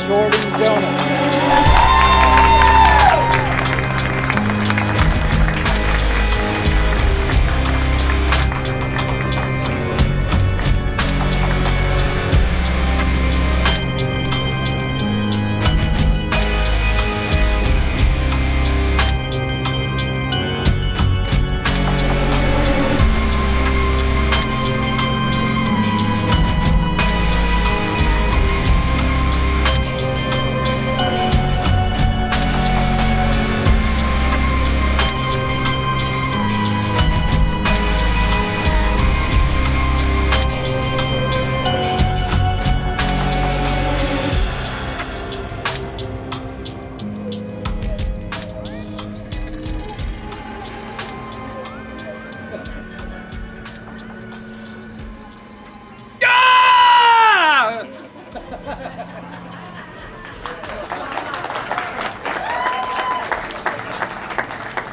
Jonas.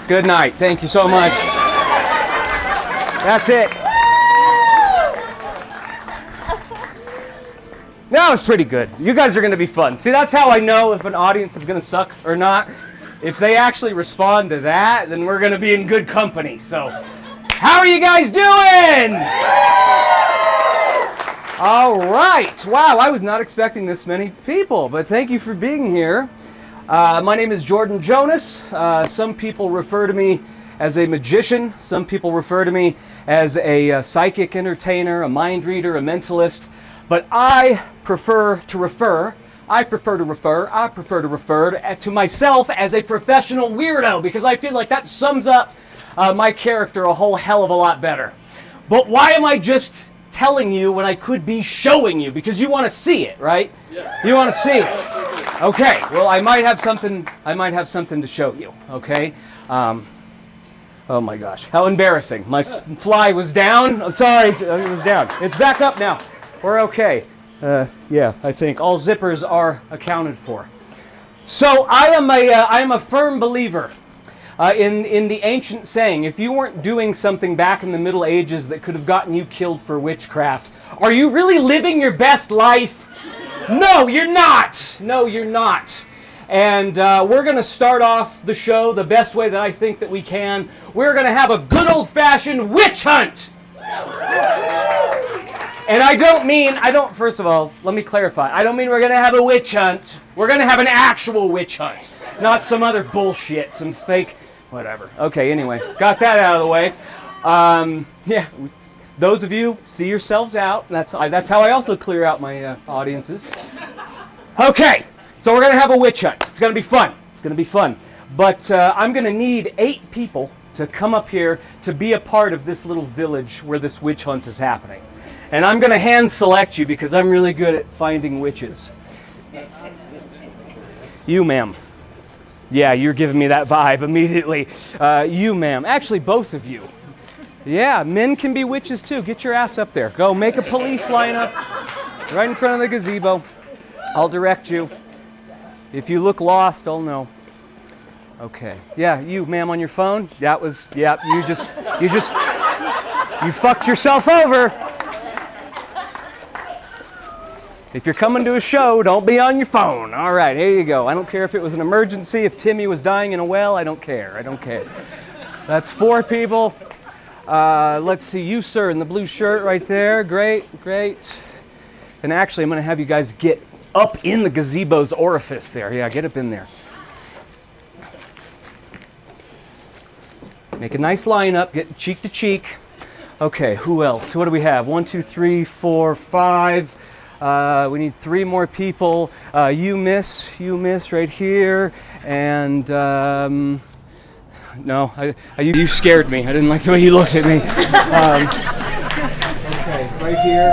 Good night. Thank you so much. That's it. That was pretty good. You guys are going to be fun. See, that's how I know if an audience is going to suck or not. If they actually respond to that, then we're going to be in good company. So, how are you guys doing? All right. Wow, I was not expecting this many people, but thank you for being here. My name is Jonas. Some people refer to me as a magician. Some people refer to me as a psychic entertainer, a mind reader, a mentalist. But I prefer to refer to myself as a professional weirdo because I feel like that sums up my character a whole hell of a lot better. But why am I just telling you when I could be showing you? Because you want to see it, right? Yeah. You want to see it. Okay, well, I might have something to show you, okay? Oh my gosh, how embarrassing. My fly was down. I'm sorry, it was down. It's back up now. We're okay. Yeah, I think all zippers are accounted for. So I am a firm believer in the ancient saying, if you weren't doing something back in the Middle Ages that could have gotten you killed for witchcraft, are you really living your best life? No, you're not. No, you're not. And we're going to start off the show the best way that I think that we can. We're going to have a good old-fashioned witch hunt. And first of all, let me clarify. I don't mean we're going to have a witch hunt. We're going to have an actual witch hunt, not some other bullshit, some fake, whatever. Okay, anyway, got that out of the way. Yeah. Those of you, see yourselves out. That's how I also clear out my audiences. Okay, so we're going to have a witch hunt. It's going to be fun. It's going to be fun. But I'm going to need 8 people to come up here to be a part of this little village where this witch hunt is happening. And I'm going to hand select you because I'm really good at finding witches. You, ma'am. Yeah, you're giving me that vibe immediately. You, ma'am. Actually, both of you. Yeah, men can be witches too. Get your ass up there. Go make a police lineup right in front of the gazebo. I'll direct you. If you look lost, I'll know. Okay. Yeah, you, ma'am, on your phone. You fucked yourself over. If you're coming to a show, don't be on your phone. All right, here you go. I don't care if it was an emergency, if Timmy was dying in a well. I don't care. That's 4 people. Let's see, you, sir, in the blue shirt right there. Great. And actually, I'm going to have you guys get up in the gazebo's orifice there. Yeah, get up in there. Make a nice lineup. Get cheek to cheek. Okay, who else? What do we have? 1, 2, 3, 4, 5. We need 3 more people. You miss right here. And no, you scared me. I didn't like the way you looked at me. Okay, right here.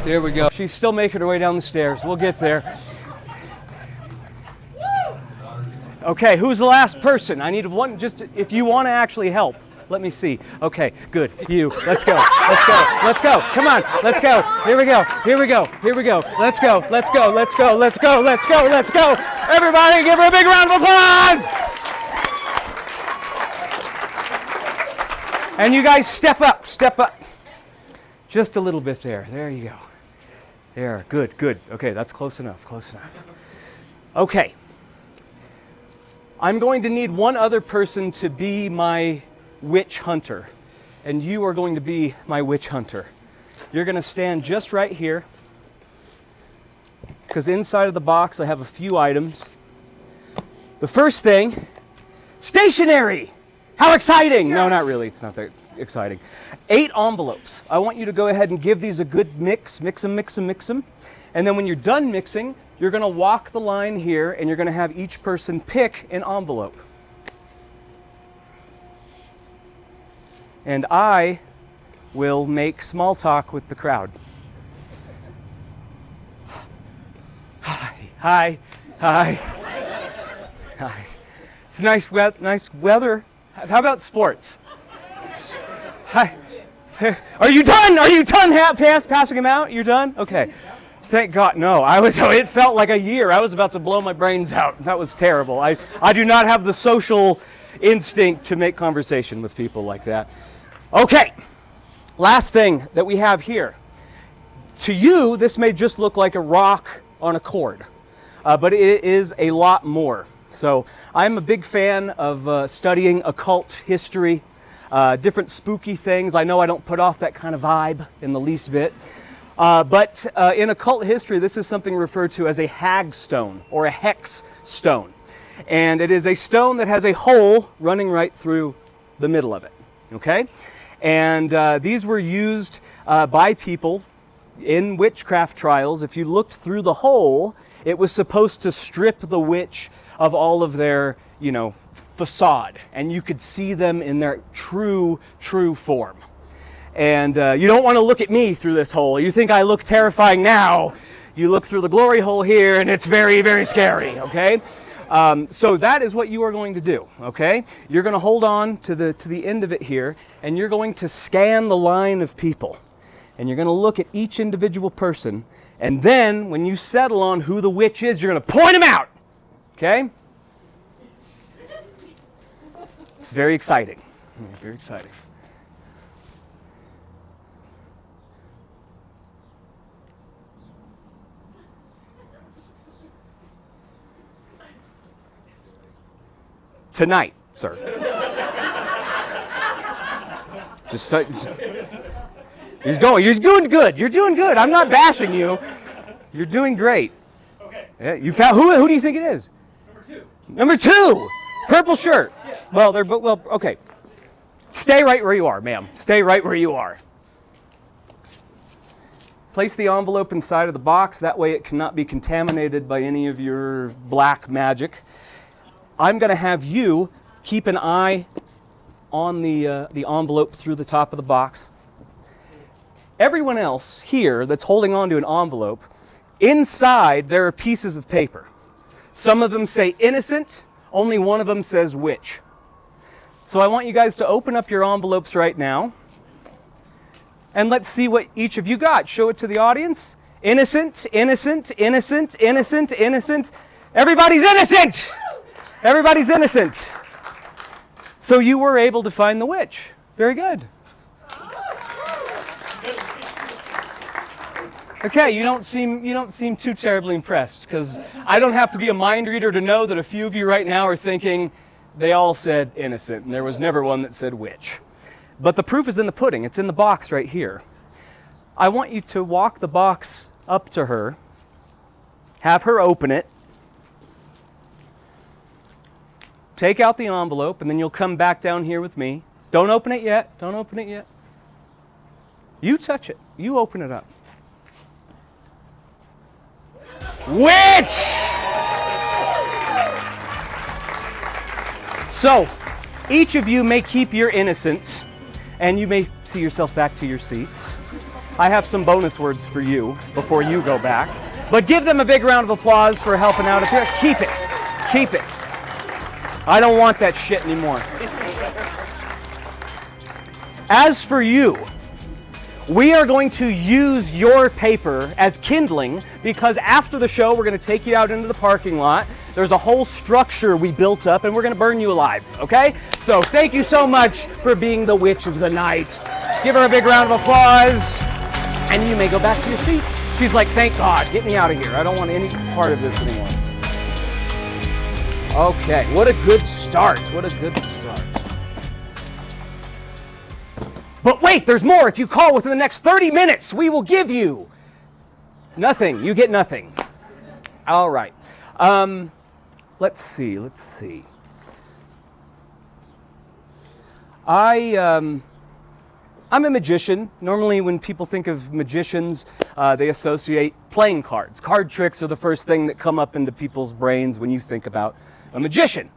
There we go. She's still making her way down the stairs. We'll get there. Okay, who's the last person? I need one, just if you want to actually help. Let me see. Okay, good. You. Let's go. Come on. Let's go. Here we go. Let's go. Everybody give her a big round of applause. And you guys step up. Just a little bit there. There you go. There, good, good. Okay, that's close enough, close enough. Okay. I'm going to need one other person to be my witch hunter, and you are going to be my witch hunter. You're going to stand just right here, because inside of the box I have a few items. The first thing, stationery! How exciting! Yes. No, not really, it's not that exciting. 8 envelopes. I want you to go ahead and give these a good mix them, mix them. And then when you're done mixing, you're going to walk the line here, and you're going to have each person pick an envelope. And I will make small talk with the crowd. Hi. It's nice weather. How about sports? Hi. Are you done? Passing him out? You're done? Okay. Thank God. No, it felt like a year. I was about to blow my brains out. That was terrible. I do not have the social instinct to make conversation with people like that. Okay. Last thing that we have here. To you, this may just look like a rock on a cord, but it is a lot more. So I'm a big fan of studying occult history, different spooky things. I know I don't put off that kind of vibe in the least bit. But in occult history, this is something referred to as a hag stone or a hex stone. And it is a stone that has a hole running right through the middle of it. Okay? And these were used by people in witchcraft trials. If you looked through the hole, it was supposed to strip the witch of all of their, facade. And you could see them in their true form. And you don't want to look at me through this hole. You think I look terrifying now. You look through the glory hole here, and it's very, very scary, okay? So that is what you are going to do, okay? You're going to hold on to the end of it here, and you're going to scan the line of people. And you're going to look at each individual person, and then when you settle on who the witch is, you're going to point them out, okay? It's very exciting. Very exciting. Tonight, sir. You're doing good. You're doing good. I'm not bashing you. You're doing great. Okay. Yeah, you found who do you think it is? Number 2. Purple shirt. Yeah. Well, okay. Stay right where you are, ma'am. Stay right where you are. Place the envelope inside of the box. That way it cannot be contaminated by any of your black magic. I'm going to have you keep an eye on the envelope through the top of the box. Everyone else here that's holding on to an envelope, inside there are pieces of paper. Some of them say innocent, only one of them says witch. So I want you guys to open up your envelopes right now, and let's see what each of you got. Show it to the audience. Innocent, innocent, innocent, innocent, innocent. Everybody's innocent! Everybody's innocent. So you were able to find the witch. Very good. Okay, you don't seem too terribly impressed, because I don't have to be a mind reader to know that a few of you right now are thinking they all said innocent, and there was never one that said witch. But the proof is in the pudding. It's in the box right here. I want you to walk the box up to her, have her open it, take out the envelope, and then you'll come back down here with me. Don't open it yet. Don't open it yet. You touch it. You open it up. Witch! So, each of you may keep your innocence, and you may see yourself back to your seats. I have some bonus words for you before you go back. But give them a big round of applause for helping out up here. Keep it. Keep it. I don't want that shit anymore. As for you, we are going to use your paper as kindling, because after the show, we're going to take you out into the parking lot. There's a whole structure we built up, and we're going to burn you alive, okay? So thank you so much for being the witch of the night. Give her a big round of applause, and you may go back to your seat. She's like, thank God, get me out of here. I don't want any part of this anymore. Okay, what a good start. What a good start. But wait, there's more. If you call within the next 30 minutes, we will give you nothing. You get nothing. All right. Let's see. I'm a magician. Normally when people think of magicians, they associate playing cards. Card tricks are the first thing that come up into people's brains when you think about a magician.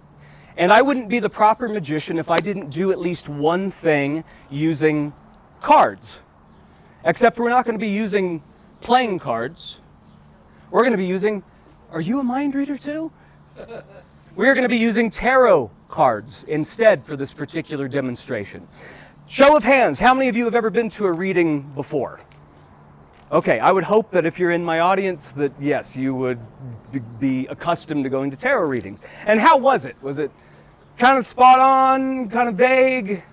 And I wouldn't be the proper magician if I didn't do at least one thing using cards. Except we're not going to be using playing cards. We're going to be using, are you a mind reader too? We're going to be using tarot cards instead for this particular demonstration. Show of hands, how many of you have ever been to a reading before? Okay, I would hope that if you're in my audience that yes, you would be accustomed to going to tarot readings. And how was it? Was it kind of spot on, kind of vague?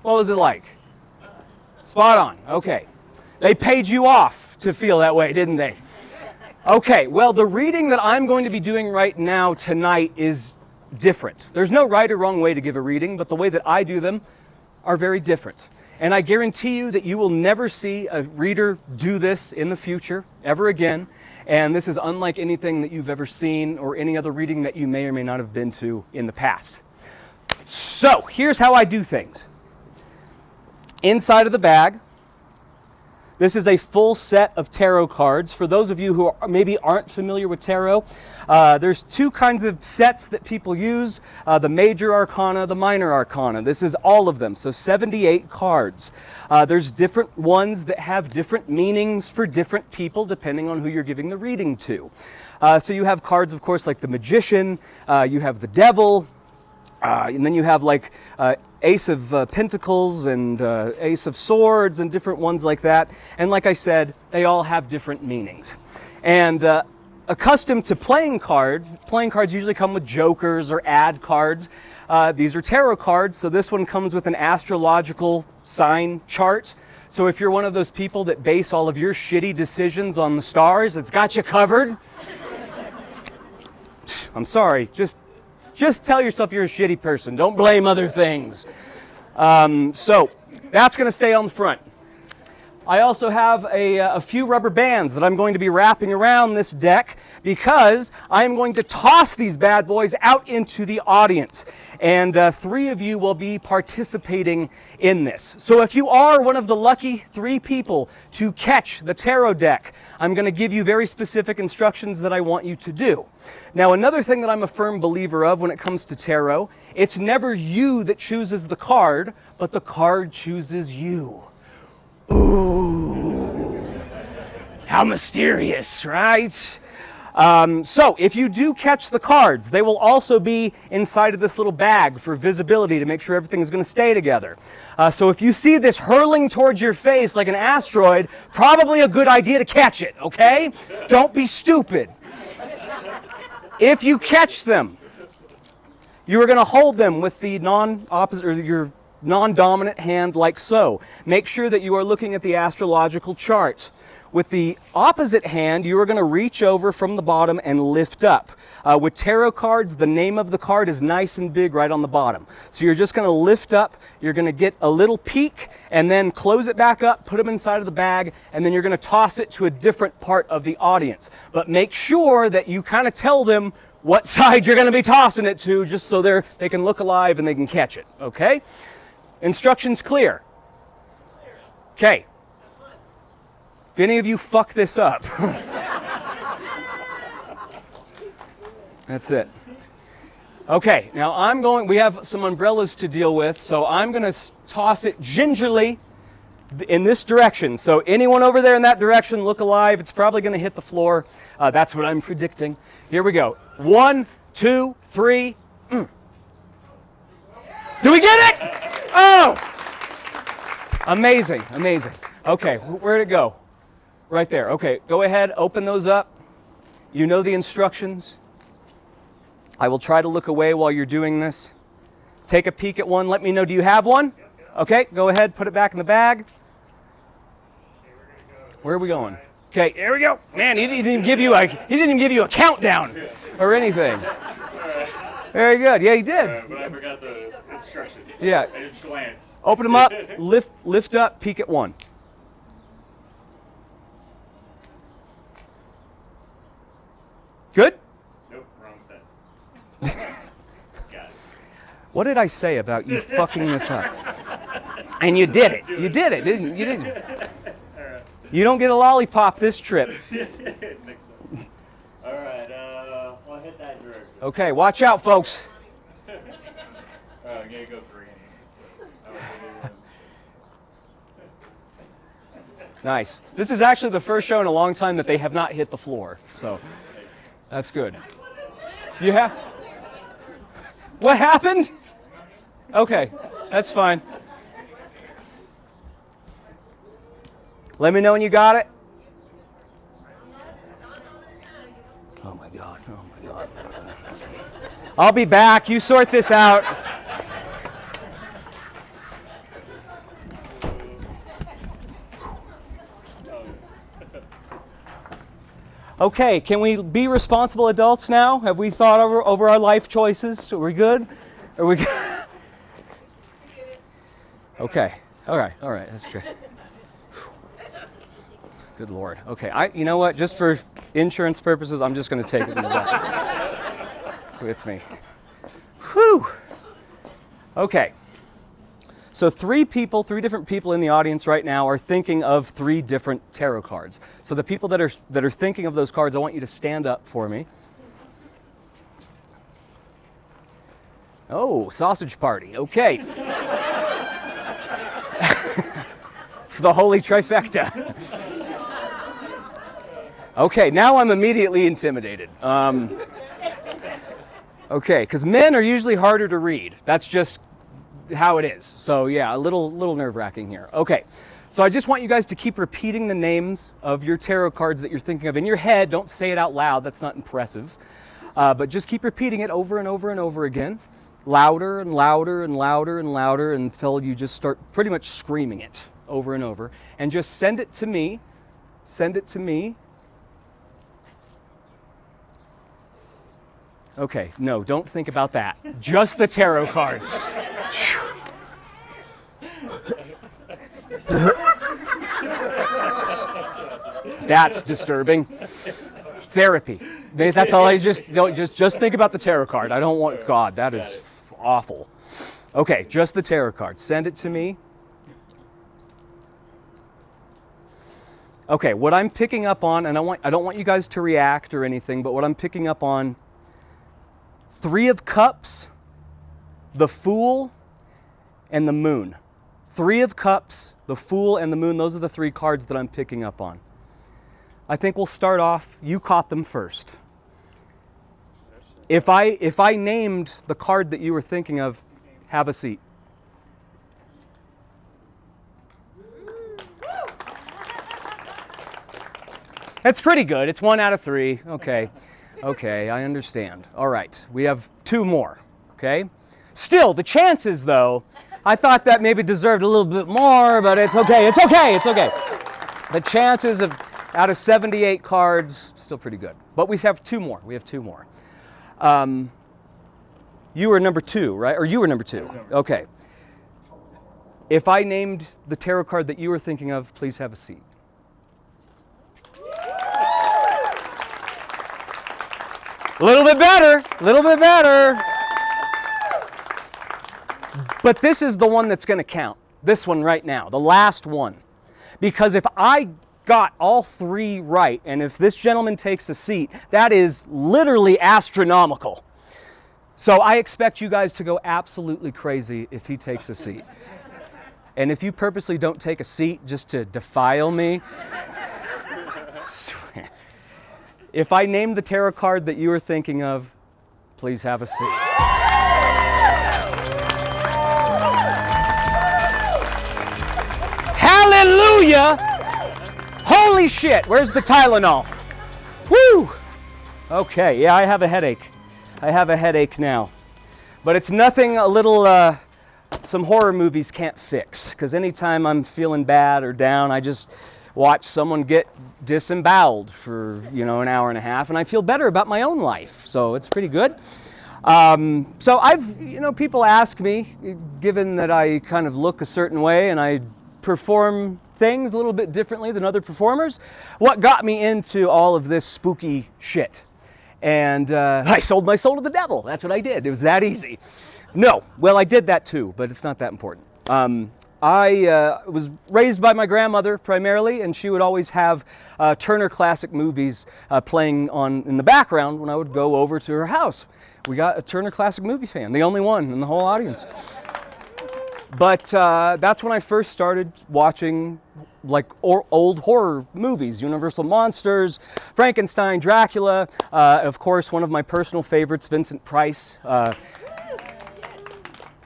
What was it like? Spot on, okay. They paid you off to feel that way, didn't they? Okay, well, the reading that I'm going to be doing right now tonight is different. There's no right or wrong way to give a reading, but the way that I do them are very different. And I guarantee you that you will never see a reader do this in the future, ever again. And this is unlike anything that you've ever seen or any other reading that you may or may not have been to in the past. So, here's how I do things. Inside of the bag, this is a full set of tarot cards. For those of you who maybe aren't familiar with tarot, there's two kinds of sets that people use, the major arcana, the minor arcana. This is all of them, so 78 cards. There's different ones that have different meanings for different people depending on who you're giving the reading to. So you have cards, of course, like the Magician, you have the Devil, and then you have like Ace of Pentacles and Ace of Swords and different ones like that. And like I said, they all have different meanings. And accustomed to playing cards usually come with jokers or ad cards. These are tarot cards, so this one comes with an astrological sign chart. So if you're one of those people that base all of your shitty decisions on the stars, it's got you covered. I'm sorry, just tell yourself you're a shitty person. Don't blame other things. So that's going to stay on the front. I also have a few rubber bands that I'm going to be wrapping around this deck because I'm going to toss these bad boys out into the audience. And 3 of you will be participating in this. So if you are one of the lucky 3 people to catch the tarot deck, I'm going to give you very specific instructions that I want you to do. Now, another thing that I'm a firm believer of when it comes to tarot, it's never you that chooses the card, but the card chooses you. Ooh, how mysterious, right? So if you do catch the cards, they will also be inside of this little bag for visibility to make sure everything's going to stay together. So if you see this hurling towards your face like an asteroid, probably a good idea to catch it, okay? Don't be stupid. If you catch them, you are going to hold them with the non-opposite, or your non-dominant hand like so. Make sure that you are looking at the astrological chart. With the opposite hand, you are going to reach over from the bottom and lift up. With tarot cards, the name of the card is nice and big right on the bottom. So you're just going to lift up, you're going to get a little peek, and then close it back up, put them inside of the bag, and then you're going to toss it to a different part of the audience. But make sure that you kind of tell them what side you're going to be tossing it to, just so they can look alive and they can catch it, okay? Instructions clear? Okay. If any of you fuck this up, that's it. Okay, now we have some umbrellas to deal with, so I'm going to toss it gingerly in this direction. So anyone over there in that direction, look alive. It's probably going to hit the floor. That's what I'm predicting. Here we go. 1, 2, 3. Do we get it? Oh! Amazing, amazing. Okay, where'd it go? Right there. Okay, go ahead, open those up. You know the instructions. I will try to look away while you're doing this. Take a peek at one. Let me know, do you have one? Okay, go ahead, put it back in the bag. Where are we going? Okay, here we go. Man, he didn't even give you a countdown or anything. Very good. Yeah, he did. But I forgot the instructions. Yeah. I just glanced. Open them up, lift up, peek at one. Good? Nope, wrong set. Got it. What did I say about you fucking this up? And you did it. You did it, didn't you? You didn't. You don't get a lollipop this trip. All right, I'll hit that direction. Okay, watch out, folks. I'm gonna go green. Nice. This is actually the first show in a long time that they have not hit the floor, so that's good. You have? What happened? Okay, that's fine. Let me know when you got it. Oh my God, oh my God. I'll be back, you sort this out. Okay, can we be responsible adults now? Have we thought over our life choices? Are we good? Are we good? Okay, all right, that's good. Good Lord. Okay, you know what? Just for insurance purposes, I'm just going to take it back with me. Whew. Okay. So three different people in the audience right now are thinking of 3 different tarot cards. So the people that are thinking of those cards, I want you to stand up for me. Oh, sausage party. Okay. It's the holy trifecta. Okay, now I'm immediately intimidated. Okay, because men are usually harder to read. That's just how it is. So yeah, a little nerve-wracking here. Okay, so I just want you guys to keep repeating the names of your tarot cards that you're thinking of in your head. Don't say it out loud. That's not impressive. But just keep repeating it over and over and over again. Louder and louder and louder and louder until you just start pretty much screaming it over and over. And just send it to me. Send it to me. Okay, no, don't think about that. Just the tarot card. That's disturbing. Therapy. That's all I just think about the tarot card. I don't want, God, that is awful. Okay, just the tarot card. Send it to me. Okay, what I'm picking up on, and I don't want you guys to react or anything, but what I'm picking up on, 3 of Cups, the Fool, and the Moon. 3 of Cups, the Fool, and the Moon, those are the 3 cards that I'm picking up on. I think we'll start off, you caught them first. If I named the card that you were thinking of, have a seat. That's pretty good. It's 1 out of 3. Okay. Okay, I understand. All right, we have 2 more, okay? Still, the chances, though, I thought that maybe deserved a little bit more, but it's okay, it's okay, it's okay. The chances of, out of 78 cards, still pretty good. But we have 2 more, you were number 2, right? Or you were number 2, okay. If I named the tarot card that you were thinking of, please have a seat. A little bit better. But this is the one that's going to count. This one right now, the last one. Because if I got all 3 right, and if this gentleman takes a seat, that is literally astronomical. So I expect you guys to go absolutely crazy if he takes a seat. And if you purposely don't take a seat just to defile me, if I named the tarot card that you were thinking of, please have a seat. Hallelujah! Holy shit, where's the Tylenol? Woo! Okay, yeah, I have a headache. I have a headache now. But it's nothing some horror movies can't fix. Because anytime I'm feeling bad or down, watch someone get disemboweled for, an hour and a half, and I feel better about my own life. So it's pretty good. So I've, people ask me, given that I kind of look a certain way and I perform things a little bit differently than other performers, what got me into all of this spooky shit? And I sold my soul to the devil. That's what I did. It was that easy. No, well, I did that too, but it's not that important. I was raised by my grandmother primarily, and she would always have Turner Classic Movies playing in the background when I would go over to her house. We got a Turner Classic Movie fan, the only one in the whole audience. But that's when I first started watching old horror movies, Universal Monsters, Frankenstein, Dracula, of course one of my personal favorites, Vincent Price.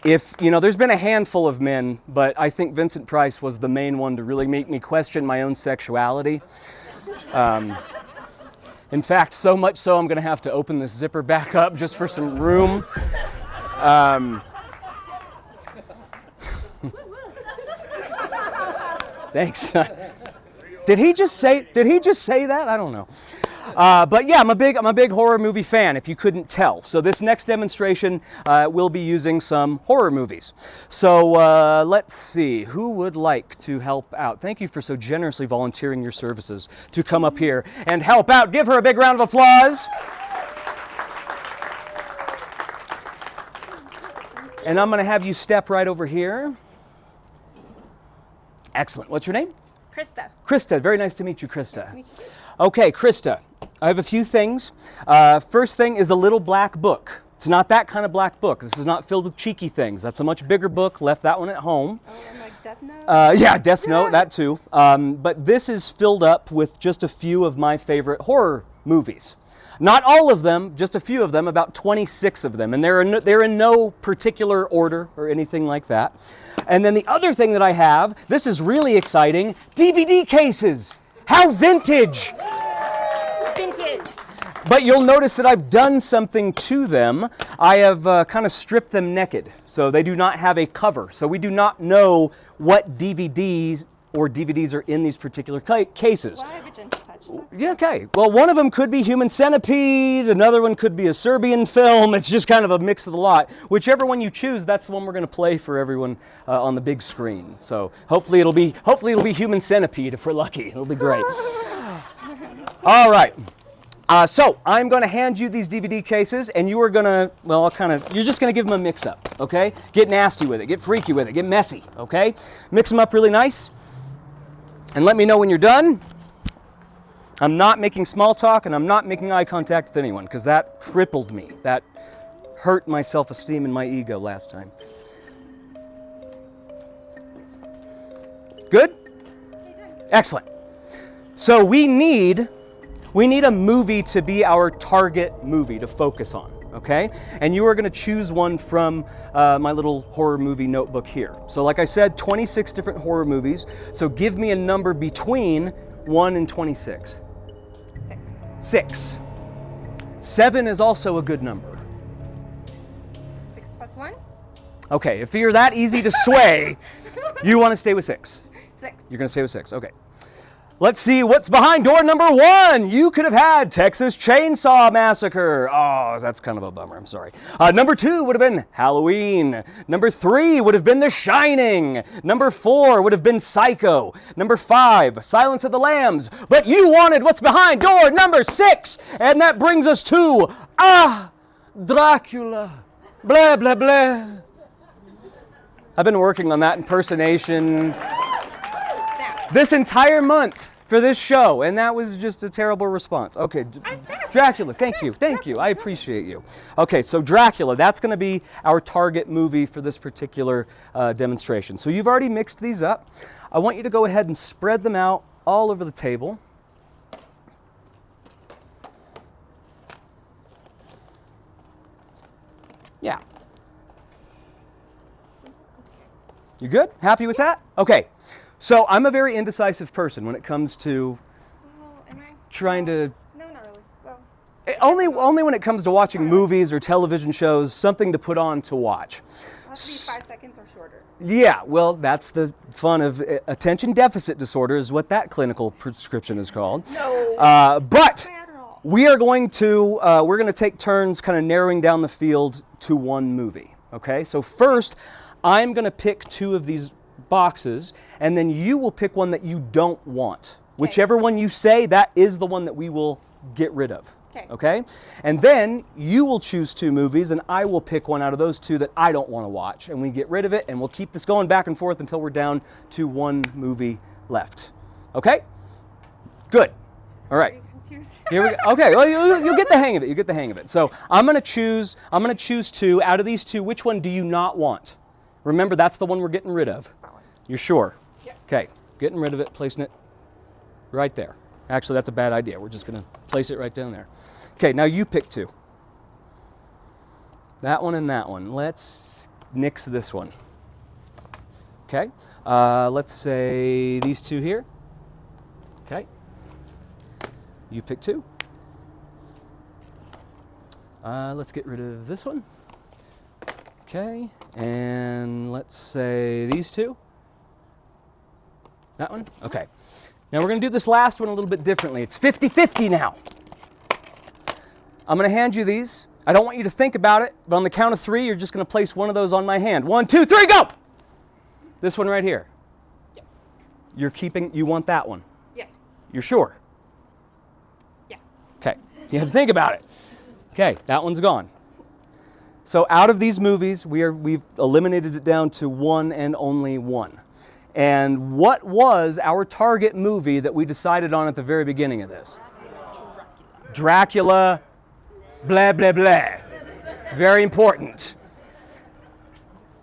There's been a handful of men, but I think Vincent Price was the main one to really make me question my own sexuality. In fact, so much so I'm going to have to open this zipper back up just for some room. Thanks. Did he just say that? I don't know. But yeah, I'm a big horror movie fan, if you couldn't tell. So this next demonstration will be using some horror movies. So let's see, who would like to help out? Thank you for so generously volunteering your services to come up here and help out. Give her a big round of applause. And I'm going to have you step right over here. Excellent. What's your name? Krista. Krista. Very nice to meet you, Krista. Nice to meet you. Okay, Krista, I have a few things. First thing is a little black book. It's not that kind of black book. This is not filled with cheeky things. That's a much bigger book. Left that one at home. Oh, and like Death Note? Yeah, Death Note, that too. But this is filled up with just a few of my favorite horror movies. Not all of them, just a few of them, about 26 of them. And they're in no particular order or anything like that. And then the other thing that I have, this is really exciting, DVD cases. How vintage! Vintage. But you'll notice that I've done something to them. I have kind of stripped them naked. So they do not have a cover. So we do not know what DVDs are in these particular cases. Why have a gentle touch? Yeah, okay. Well, one of them could be Human Centipede. Another one could be a Serbian film. It's just kind of a mix of the lot. Whichever one you choose, that's the one we're going to play for everyone on the big screen. So hopefully it'll be Human Centipede if we're lucky. It'll be great. All right. So I'm going to hand you these DVD cases, and you are going to, you're just going to give them a mix-up, okay? Get nasty with it, get freaky with it, get messy, okay? Mix them up really nice, and let me know when you're done. I'm not making small talk, and I'm not making eye contact with anyone, because that crippled me. That hurt my self-esteem and my ego last time. Good? Excellent. So we need a movie to be our target movie to focus on, okay? And you are going to choose one from my little horror movie notebook here. So like I said, 26 different horror movies. So give me a number between 1 and 26. 6. 7 is also a good number. 6 plus 1? Okay, if you're that easy to sway, you want to stay with 6. 6. You're going to stay with 6, okay. Let's see what's behind door number 1. You could have had Texas Chainsaw Massacre. Oh, that's kind of a bummer. I'm sorry. Number 2 would have been Halloween. Number 3 would have been The Shining. Number 4 would have been Psycho. Number 5, Silence of the Lambs. But you wanted what's behind door number 6. And that brings us to, Dracula. Blah, blah, blah. I've been working on that impersonation this entire month for this show, and that was just a terrible response. Okay, Dracula, thank you, I appreciate you. Okay, so Dracula, that's going to be our target movie for this particular demonstration. So you've already mixed these up. I want you to go ahead and spread them out all over the table. Yeah. You good? Happy with that? Okay. So I'm a very indecisive person when it comes to trying to... No, not really. Well, Only when it comes to watching movies or television shows, something to put on to watch. It has to be 5 seconds or shorter. Yeah, well, that's the fun of attention deficit disorder is what that clinical prescription is called. No. But Adderall. we are going to take turns kind of narrowing down the field to one movie. Okay, so first, I'm going to pick 2 of these boxes, and then you will pick one that you don't want. Whichever one you say, that is the one that we will get rid of. Okay? And then you will choose 2 movies, and I will pick one out of those 2 that I don't want to watch, and we get rid of it, and we'll keep this going back and forth until we're down to 1 movie left. Okay? Good. All right. Very confused. Here we go. Okay, well, you'll get the hang of it. You get the hang of it. So I'm going to choose 2 out of these 2. Which one do you not want? Remember, that's the one we're getting rid of. That one. You're sure? Yes. Okay, getting rid of it, placing it right there. Actually, that's a bad idea. We're just going to place it right down there. Okay, now you pick 2. That one and that one. Let's nix this one. Okay, let's say these 2 here. Okay. You pick 2. Let's get rid of this one. Okay, and let's say these 2. That one? Okay. Now we're going to do this last one a little bit differently. It's 50-50 now. I'm going to hand you these. I don't want you to think about it, but on the count of 3, you're just going to place one of those on my hand. 1, 2, 3, go! This one right here. Yes. You want that one. Yes. You're sure? Yes. Okay. You have to think about it. Okay, that one's gone. So out of these movies, we've eliminated it down to 1 and only 1. And what was our target movie that we decided on at the very beginning of this? Dracula, blah, blah, blah. Very important.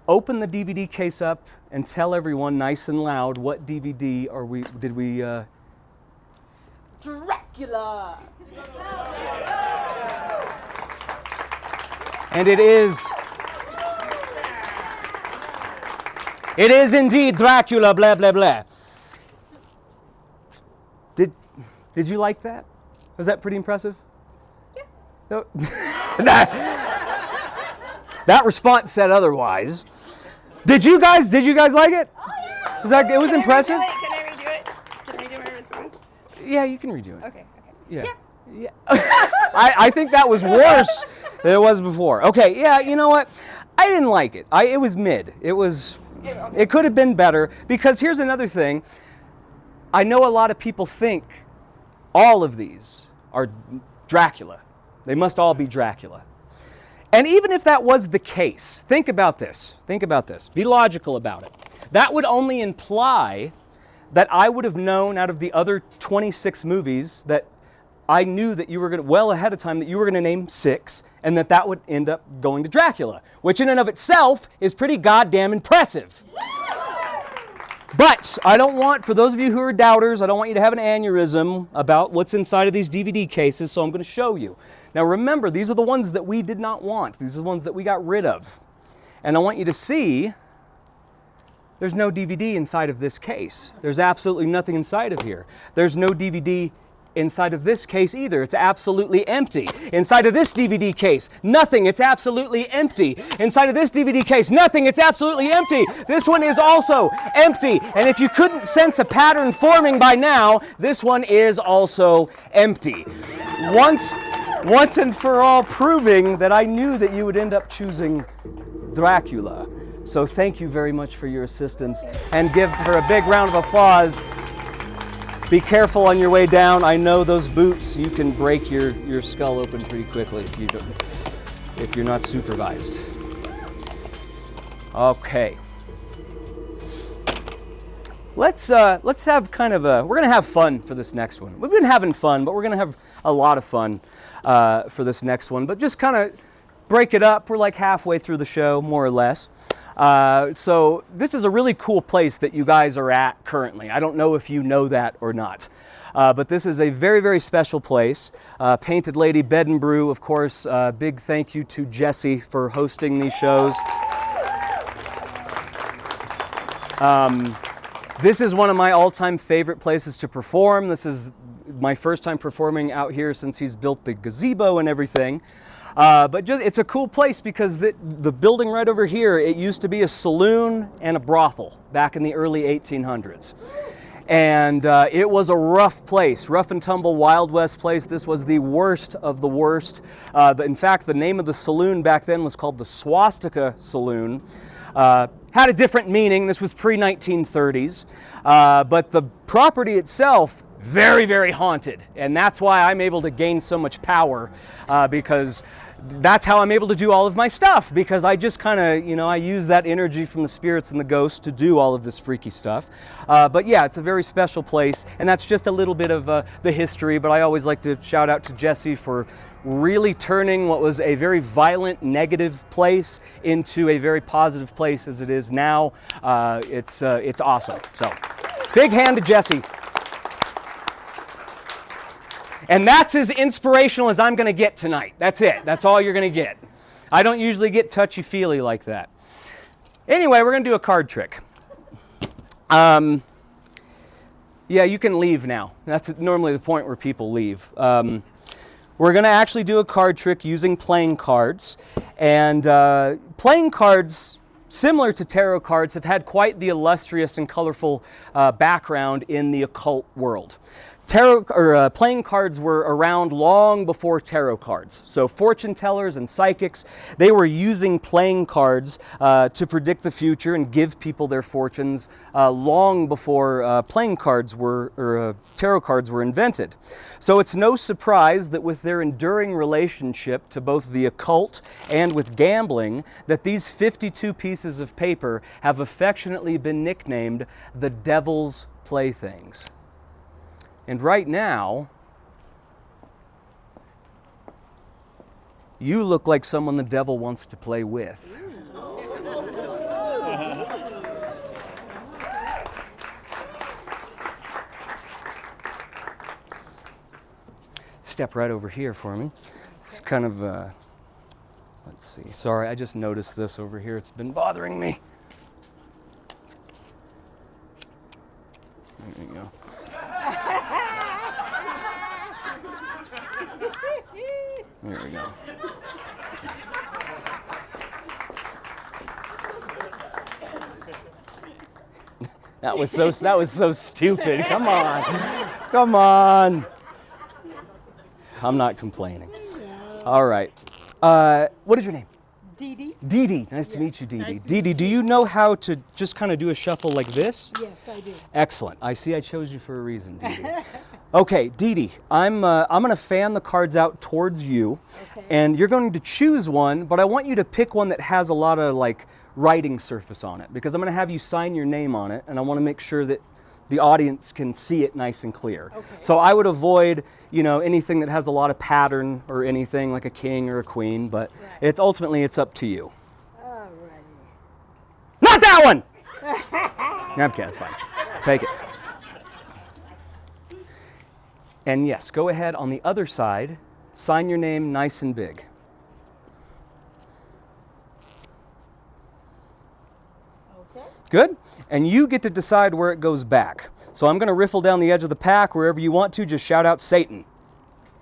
Open the DVD case up and tell everyone nice and loud what DVD did we Dracula. And it is indeed Dracula, blah, blah, blah. Did you like that? Was that pretty impressive? Yeah. No. That response said otherwise. Did you guys like it? Oh, yeah. It was impressive? Can I redo it? Can I redo my response? Yeah, you can redo it. Okay. Yeah. I think that was worse than it was before. Okay, yeah, you know what? I didn't like it. It was mid. It could have been better, because here's another thing. I know a lot of people think all of these are Dracula. They must all be Dracula. And even if that was the case, think about this. Be logical about it. That would only imply that I would have known out of the other 26 movies that I knew that you were going to, well ahead of time, that you were going to name 6, and that would end up going to Dracula, which in and of itself is pretty goddamn impressive. But I don't want, for those of you who are doubters, I don't want you to have an aneurysm about what's inside of these DVD cases, so I'm going to show you. Now remember, these are the ones that we did not want. These are the ones that we got rid of. And I want you to see there's no DVD inside of this case. There's absolutely nothing inside of here. There's no DVD inside of this case either. It's absolutely empty. Inside of this DVD case, nothing. It's absolutely empty. Inside of this DVD case, nothing. It's absolutely empty. This one is also empty. And if you couldn't sense a pattern forming by now, this one is also empty. Once and for all, proving that I knew that you would end up choosing Dracula. So thank you very much for your assistance, and give her a big round of applause. Be careful on your way down. I know those boots, you can break your skull open pretty quickly if you're not supervised. Okay. Let's have kind of we're gonna have fun for this next one. We've been having fun, but we're gonna have a lot of fun for this next one. But just kind of break it up. We're like halfway through the show, more or less. So this is a really cool place that you guys are at currently. I don't know if you know that or not. But this is a very, very special place. Painted Lady Bed and Brew, of course. Big thank you to Jesse for hosting these shows. This is one of my all-time favorite places to perform. This is my first time performing out here since he's built the gazebo and everything. But just, it's a cool place because the building right over here, it used to be a saloon and a brothel back in the early 1800s. And it was a rough place, rough and tumble, Wild West place. This was the worst of the worst. In fact, the name of the saloon back then was called the Swastika Saloon. Had a different meaning. This was pre-1930s. But the property itself, very, very haunted. And that's why I'm able to gain so much power, because that's how I'm able to do all of my stuff, because I just kind of, I use that energy from the spirits and the ghosts to do all of this freaky stuff. But yeah, it's a very special place, and that's just a little bit of the history, but I always like to shout out to Jesse for really turning what was a very violent, negative place into a very positive place as it is now. It's awesome. So, big hand to Jesse. And that's as inspirational as I'm going to get tonight. That's it. That's all you're going to get. I don't usually get touchy-feely like that. Anyway, we're going to do a card trick. Yeah, you can leave now. That's normally the point where people leave. We're going to actually do a card trick using playing cards. And playing cards, similar to tarot cards, have had quite the illustrious and colorful background in the occult world. Playing cards were around long before tarot cards. So fortune tellers and psychics, they were using playing cards to predict the future and give people their fortunes long before playing cards tarot cards were invented. So it's no surprise that with their enduring relationship to both the occult and with gambling, that these 52 pieces of paper have affectionately been nicknamed the Devil's Playthings. And right now, you look like someone the devil wants to play with. Step right over here for me. It's kind of, let's see. Sorry, I just noticed this over here. It's been bothering me. There you go. There we go. That was so stupid. Come on. Come on. I'm not complaining. All right. What is your name? Dee Dee. Dee Dee. Nice to meet you, Dee Dee. Dee Dee, do you know how to just kind of do a shuffle like this? Yes, I do. Excellent. I see I chose you for a reason, Dee Dee. Okay, Dee Dee, I'm going to fan the cards out towards you, and you're going to choose one, but I want you to pick one that has a lot of writing surface on it, because I'm going to have you sign your name on it, and I want to make sure that the audience can see it nice and clear. Okay. So I would avoid, anything that has a lot of pattern or anything like a king or a queen, but it's ultimately up to you. All righty. Not that one! Okay, that's fine. Take it. And yes, go ahead on the other side, sign your name nice and big. Okay. Good? And you get to decide where it goes back. So I'm going to riffle down the edge of the pack. Wherever you want to, just shout out Satan.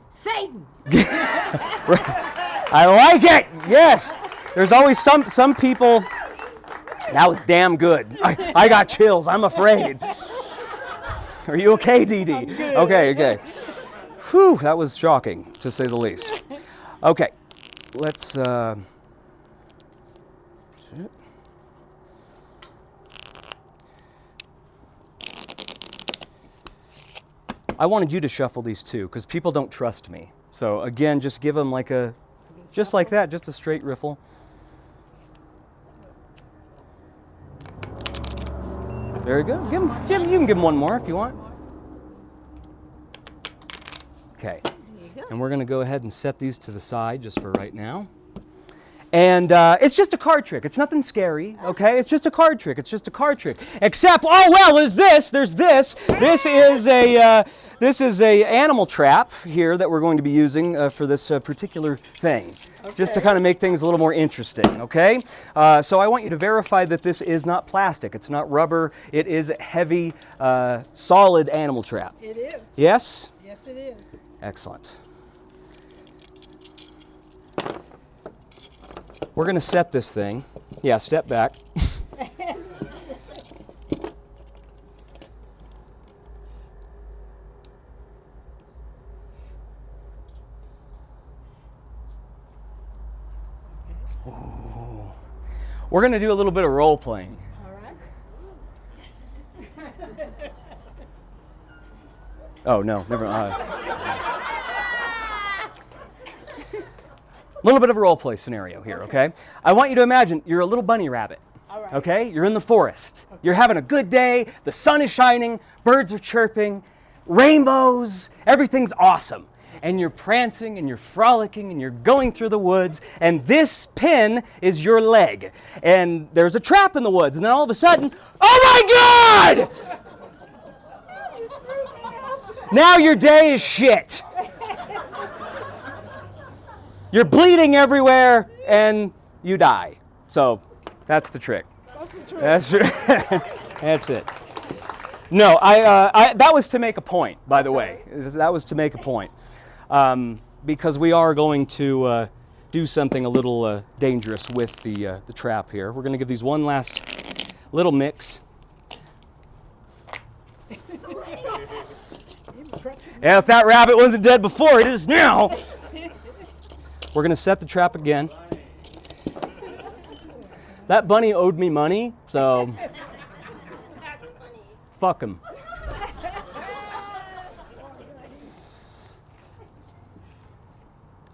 Satan! I like it! Yes! There's always some people... That was damn good. I got chills. I'm afraid. Are you okay, Dee Dee? I'm good. Okay. Whew, that was shocking, to say the least. Okay, let's... I wanted you to shuffle these too, because people don't trust me. So again, just give them just like that, just a straight riffle. Very good. Jim, you can give him one more if you want. Okay. And we're going to go ahead and set these to the side just for right now. And it's just a card trick. It's nothing scary, okay? It's just a card trick. Except, there's this. This is a animal trap here that we're going to be using for this particular thing. Okay. Just to kind of make things a little more interesting, okay? So I want you to verify that this is not plastic. It's not rubber. It is a heavy, solid animal trap. It is. Yes? Yes, it is. Excellent. We're going to set this thing. Yeah, step back. Ooh. We're going to do a little bit of role playing. All right. Oh, no, never mind. A little bit of a role play scenario here, okay? I want you to imagine you're a little bunny rabbit, All right. okay? You're in the forest. You're having a good day, the sun is shining, birds are chirping, rainbows, everything's awesome. And you're prancing and you're frolicking and you're going through the woods, and this pin is your leg. And there's a trap in the woods, and then all of a sudden, oh my God! Now your day is shit. You're bleeding everywhere, and you die. So that's the trick. That's the truth. That's it. No, that was to make a point, by the way. That was to make a point. Because we are going to do something a little dangerous with the trap here. We're going to give these one last little mix. Yeah, if that rabbit wasn't dead before, it is now. We're going to set the trap again. That bunny owed me money, so fuck him.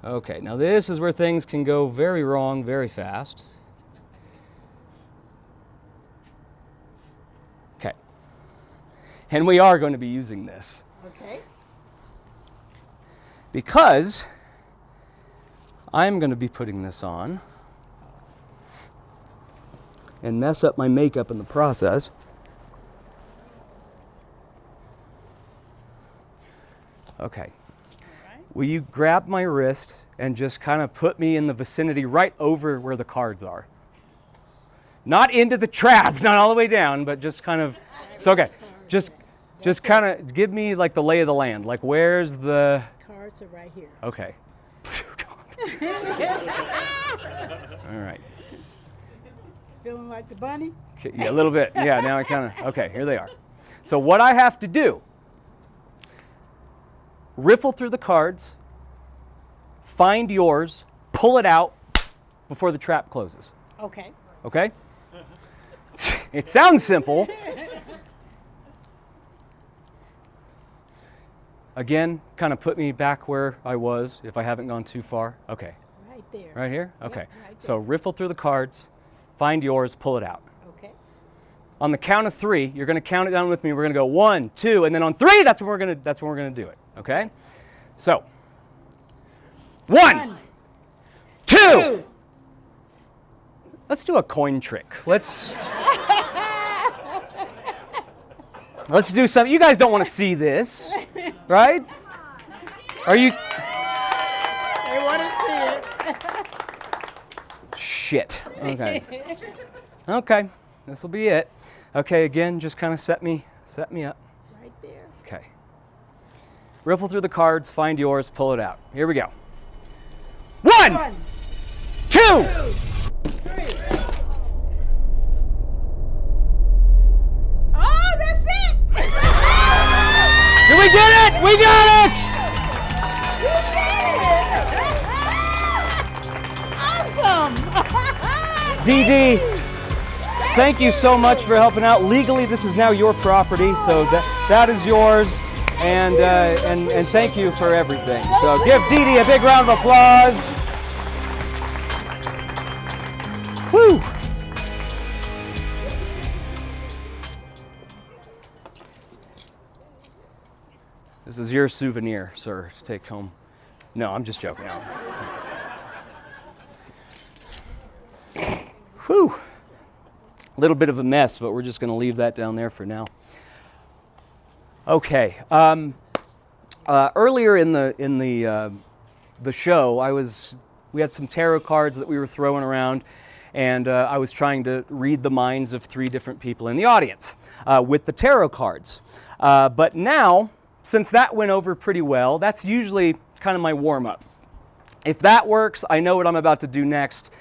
Okay, now this is where things can go very wrong very fast. Okay. And we are going to be using this. Okay. Because I'm going to be putting this on and mess up my makeup in the process. Okay. Will you grab my wrist and just kind of put me in the vicinity right over where the cards are? Not into the trap, not all the way down, but just kind of, it's okay. Just kind of give me like the lay of the land. Like where's the... Cards are right here. Okay. All right. Feeling like the bunny? Okay, yeah, a little bit. Yeah, now I kind of, okay, here they are. So what I have to do, riffle through the cards, find yours, pull it out before the trap closes. Okay. Okay? It sounds simple. Again, kind of put me back where I was if I haven't gone too far. Okay. Right there. Right here? Okay. Yep, right So riffle through the cards, find yours, pull it out. Okay. On the count of 3, you're going to count it down with me. We're going to go 1, 2, and then on 3, that's when we're going to do it. Okay? So, 1, 2. Let's do a coin trick. Let's do something. You guys don't want to see this, right? Are you? They want to see it. Shit. Okay. Okay. This will be it. Okay. Again, just kind of set me up. Right there. Okay. Riffle through the cards, find yours, pull it out. Here we go. 1, 2. 3. Oh, that's it! Did we get it? We got it! Awesome! Dee Dee, thank you so much for helping out. Legally, this is now your property, so that is yours. And thank you for everything. So give Dee Dee a big round of applause. Whew. This is your souvenir, sir, to take home. No, I'm just joking. Whew. A little bit of a mess, but we're just going to leave that down there for now. Okay. Earlier in the show, we had some tarot cards that we were throwing around, and I was trying to read the minds of 3 different people in the audience with the tarot cards. But now, since that went over pretty well, that's usually kind of my warm-up. If that works, I know what I'm about to do next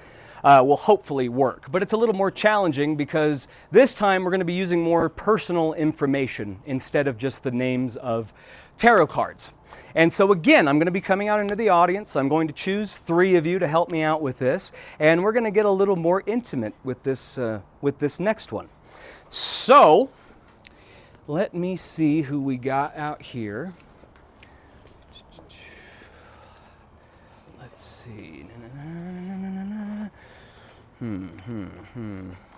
will hopefully work. But it's a little more challenging because this time we're going to be using more personal information instead of just the names of tarot cards. And so again, I'm going to be coming out into the audience. I'm going to choose 3 of you to help me out with this, and we're going to get a little more intimate with this next one. So let me see who we got out here. Let's see.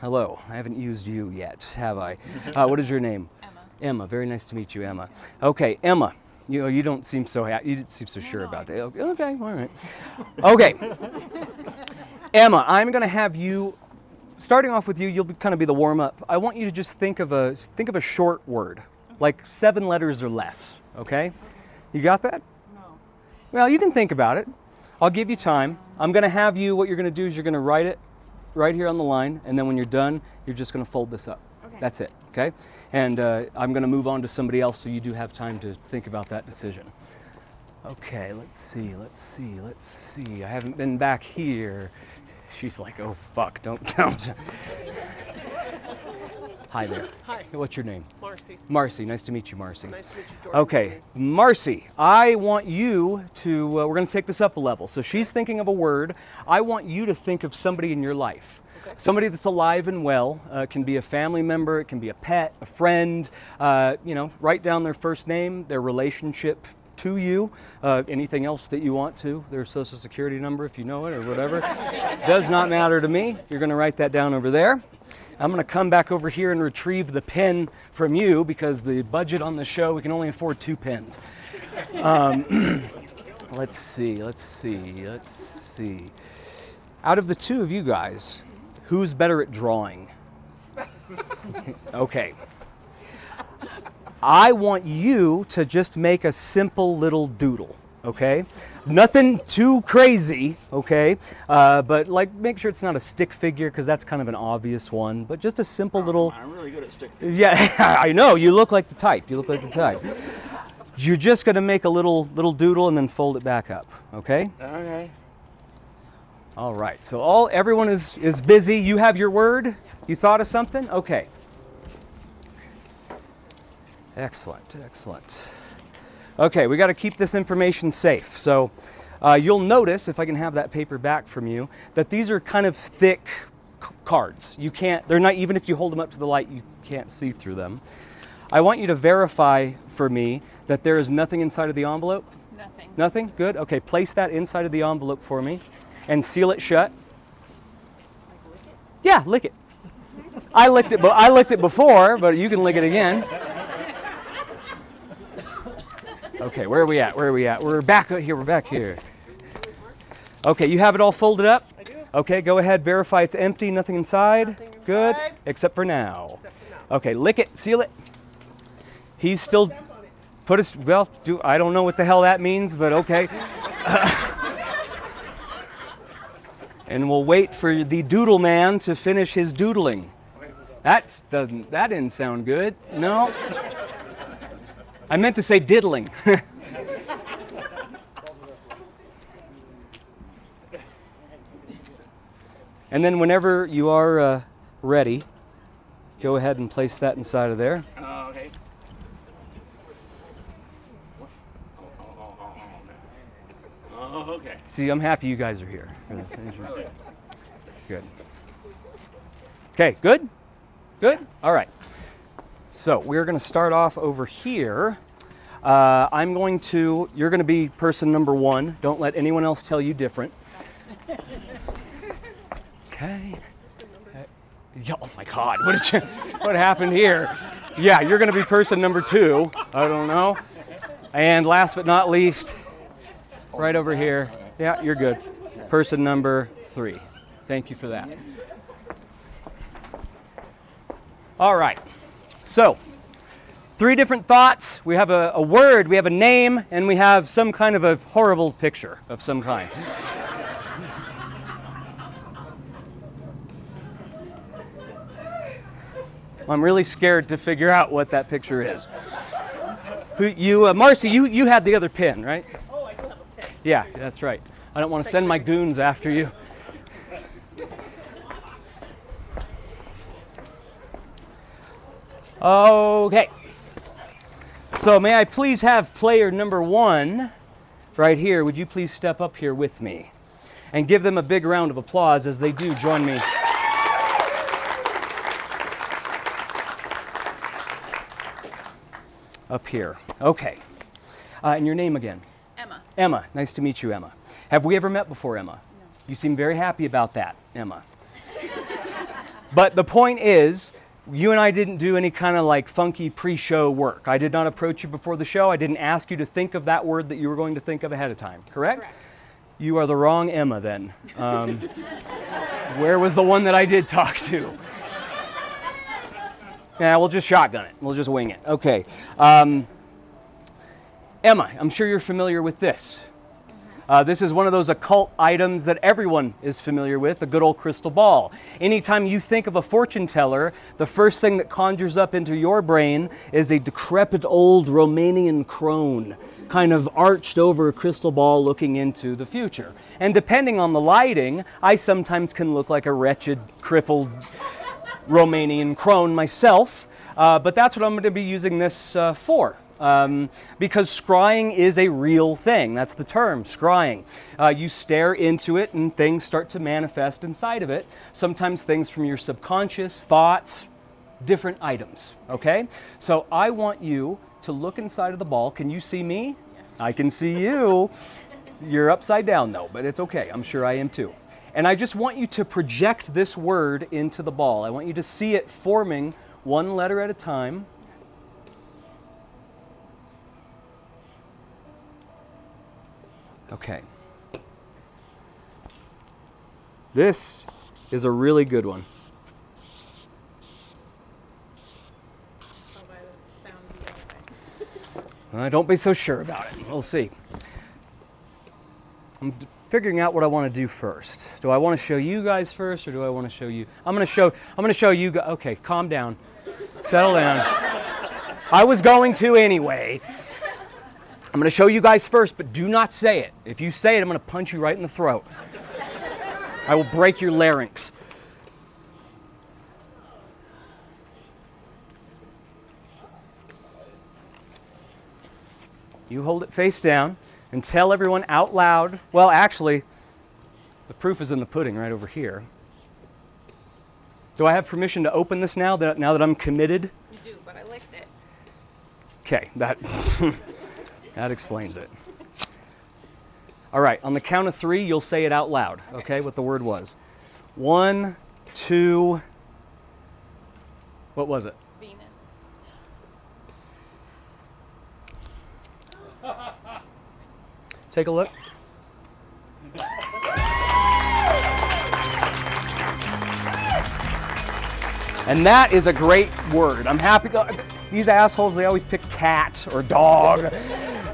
Hello. I haven't used you yet, have I? What is your name? Emma. Emma. Very nice to meet you, Emma. Okay, Emma. You don't seem so you didn't seem so sure about that. Okay, all right. Okay. Emma, I'm going to have you, starting off with you, you'll kind of be the warm-up. I want you to just think of a short word, like 7 letters or less, okay? You got that? No. Well, you can think about it. I'll give you time. I'm going to have you, what you're going to do is you're going to write it right here on the line, and then when you're done, you're just going to fold this up. Okay. That's it, okay? And I'm going to move on to somebody else so you do have time to think about that decision. Okay, let's see. I haven't been back here. She's like, oh fuck, don't. Hi there. Hi. What's your name? Marcy. Marcy, nice to meet you, Marcy. Nice to meet you, Jordan. Okay, Marcy, I want you to, we're going to take this up a level. So she's thinking of a word. I want you to think of somebody in your life. Okay. Somebody that's alive and well. It can be a family member, it can be a pet, a friend. Write down their first name, their relationship to you, anything else that you want to, their social security number if you know it or whatever. Does not matter to me. You're going to write that down over there. I'm going to come back over here and retrieve the pen from you because the budget on the show, we can only afford 2 pens. Let's see. Out of the 2 of you guys, who's better at drawing? Okay. I want you to just make a simple little doodle, okay? Nothing too crazy, okay? But like, make sure it's not a stick figure because that's kind of an obvious one. But just a simple little. I'm really good at stick figures. Yeah, I know. You look like the type. You're just gonna make a little doodle and then fold it back up, okay? Okay. All right. So everyone is busy. You have your word. You thought of something? Okay. Excellent. Okay, we got to keep this information safe. So you'll notice, if I can have that paper back from you, that these are kind of thick cards. They're not, even if you hold them up to the light, you can't see through them. I want you to verify for me that there is nothing inside of the envelope. Nothing. Nothing? Good. Okay, place that inside of the envelope for me and seal it shut. Yeah, lick it. I licked it before, but you can lick it again. Okay, where are we at? We're back here. Okay, you have it all folded up? I do. Okay, go ahead, verify it's empty, nothing inside. Nothing Good, inside. except for now. Except for now. Okay, lick it, seal it. He's still, I don't know what the hell that means, but okay. And we'll wait for the doodle man to finish his doodling. That didn't sound good. No. I meant to say diddling. And then whenever you are ready, go ahead and place that inside of there. Okay. Okay. See, I'm happy you guys are here. Good. Okay, good? Good? All right. So we're going to start off over here. You're going to be person number 1. Don't let anyone else tell you different. Okay. Yeah, oh my God, what happened here? Yeah, you're going to be person number 2. I don't know. And last but not least, right over here. Yeah, you're good. Person number 3. Thank you for that. All right. So, 3 different thoughts. We have a word, we have a name, and we have some kind of a horrible picture of some kind. I'm really scared to figure out what that picture is. Marcy, you had the other pin, right? Oh, I do have a pen. Yeah, that's right. I don't want to send my goons after you. Okay. So may I please have player number 1 right here? Would you please step up here with me and give them a big round of applause as they do join me. Up here. Okay. And your name again? Emma. Emma. Nice to meet you, Emma. Have we ever met before, Emma? No. You seem very happy about that, Emma. But the point is, you and I didn't do any kind of like funky pre-show work. I did not approach you before the show. I didn't ask you to think of that word that you were going to think of ahead of time, correct? Correct. You are the wrong Emma then. Where was the one that I did talk to? Yeah, we'll just shotgun it. We'll just wing it. Okay. Emma, I'm sure you're familiar with this. This is one of those occult items that everyone is familiar with, the good old crystal ball. Anytime you think of a fortune teller, the first thing that conjures up into your brain is a decrepit old Romanian crone, kind of arched over a crystal ball looking into the future. And depending on the lighting, I sometimes can look like a wretched, crippled Romanian crone myself, but that's what I'm going to be using this for. Because scrying is a real thing. That's the term, scrying. You stare into it and things start to manifest inside of it. Sometimes things from your subconscious, thoughts, different items, okay? So I want you to look inside of the ball. Can you see me? Yes. I can see you. You're upside down though, but it's okay. I'm sure I am too. And I just want you to project this word into the ball. I want you to see it forming one letter at a time. Okay. This is a really good one. Don't be so sure about it. We'll see. I'm figuring out what I want to do first. Do I want to show you guys first, or do I want to show you? I'm going to show you guys. Okay, calm down. Settle down. I was going to anyway. I'm going to show you guys first, but do not say it. If you say it, I'm going to punch you right in the throat. I will break your larynx. You hold it face down and tell everyone out loud. Well, actually, the proof is in the pudding right over here. Do I have permission to open this now that I'm committed? You do, but I licked it. Okay, that explains it. All right, on the count of 3, you'll say it out loud, okay, what the word was. 1, 2, what was it? Venus. Take a look. And that is a great word. I'm happy. These assholes, they always pick cat or dog.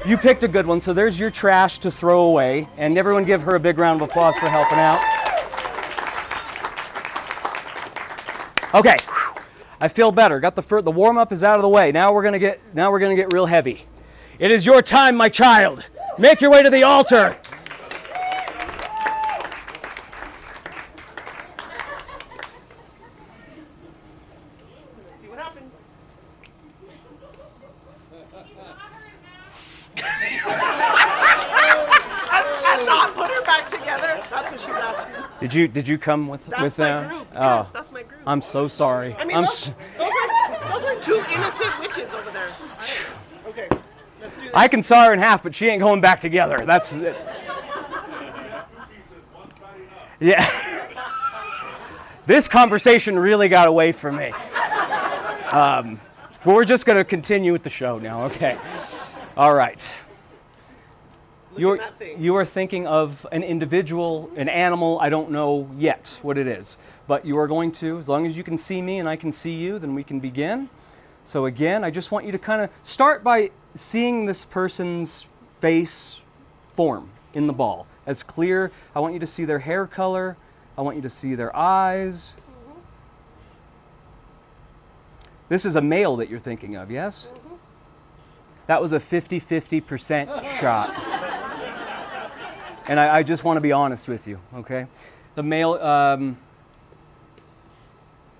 You picked a good one, so there's your trash to throw away. And everyone give her a big round of applause for helping out. Okay, I feel better. Got the warm-up is out of the way. Now we're gonna get real heavy. It is your time, my child. Make your way to the altar. See what happens. And not put her back together. That's what she was asking. Did you come with That's them? my group. Oh, Yes, that's my group. I'm so sorry. I mean, those were 2 innocent witches over there. Okay, let's do this. I can saw her in half, but she ain't going back together. That's it. Yeah. This conversation really got away from me. But we're just going to continue with the show now, okay? All right. Look at that thing. You are thinking of an individual, an animal. I don't know yet what it is. But you are going to, as long as you can see me and I can see you, then we can begin. So again, I just want you to kind of start by seeing this person's face form in the ball. As clear, I want you to see their hair color. I want you to see their eyes. Mm-hmm. This is a male that you're thinking of, yes? Mm-hmm. That was a 50-50% shot. And I just want to be honest with you, okay? The male,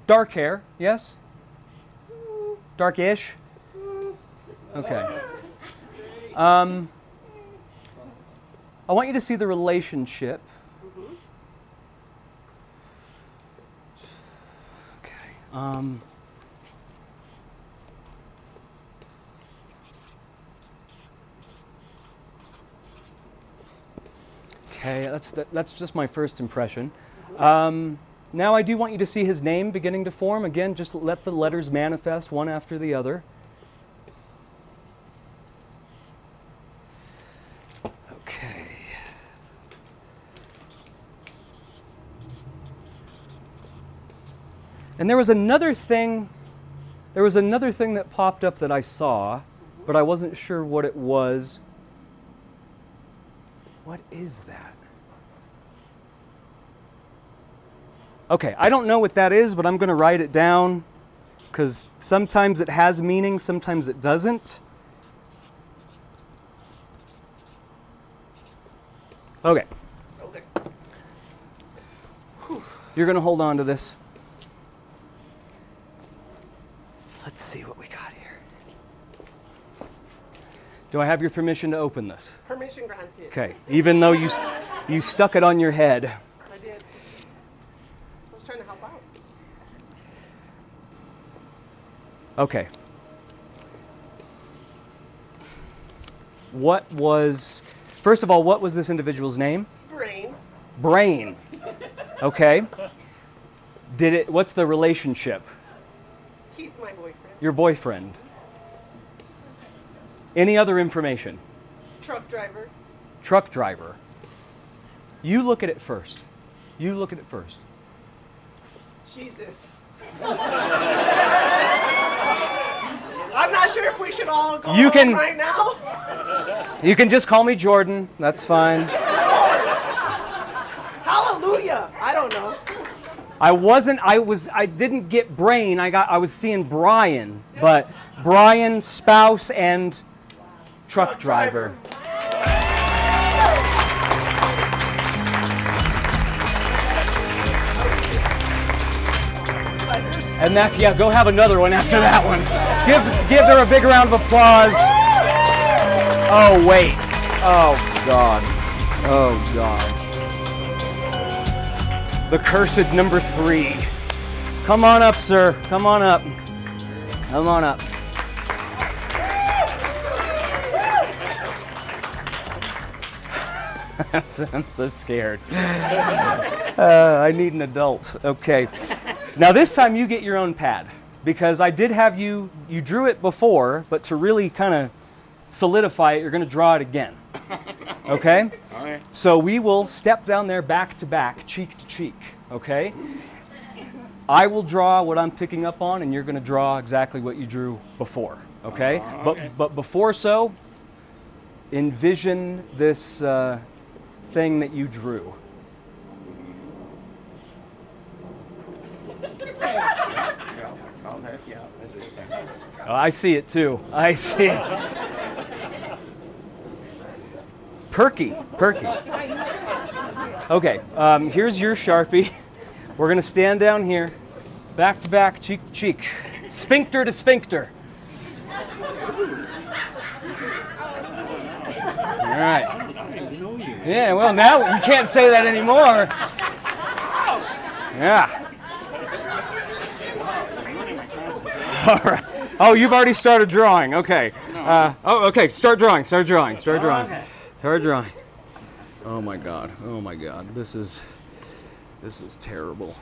dark hair, yes? Darkish? Okay. I want you to see the relationship. Okay. Okay, that's just my first impression. Now I do want you to see his name beginning to form. Again, just let the letters manifest one after the other. Okay. And there was another thing that popped up that I saw, but I wasn't sure what it was. What is that? Okay, I don't know what that is, but I'm going to write it down because sometimes it has meaning, sometimes it doesn't. Okay. Okay. You're going to hold on to this. Let's see what we got here. Do I have your permission to open this? Permission granted. Okay, even though you stuck it on your head. I did. I was trying to help out. Okay. First of all, what was this individual's name? Brain. Brain. Okay. What's the relationship? He's my boyfriend. Your boyfriend. Any other information? Truck driver. Truck driver. You look at it first. You look at it first. Jesus. I'm not sure if we should all go You can- home right now. You can just call me Jordan. That's fine. Hallelujah. I don't know. I didn't get brain. I was seeing Brian, but Brian, spouse, and truck driver. And that's, yeah, go have another one after that one. Give her a big round of applause. Oh, wait. Oh, God. Oh, God. The cursed number 3. Come on up, sir. Come on up. Come on up. I'm so scared. I need an adult. Okay. Now this time you get your own pad, because I did have you drew it before, but to really kind of solidify it, you're going to draw it again. Okay? All right. So we will step down there back to back, cheek to cheek. Okay? I will draw what I'm picking up on, and you're going to draw exactly what you drew before. Okay? Okay. But before so, envision this thing that you drew. Oh, I see it too. I see it. Perky. Okay, here's your Sharpie. We're going to stand down here, back to back, cheek to cheek, sphincter to sphincter. All right. Yeah, well, now you can't say that anymore. Yeah. All right. Oh, you've already started drawing. Okay. Okay. Start drawing. Oh my God. This is terrible.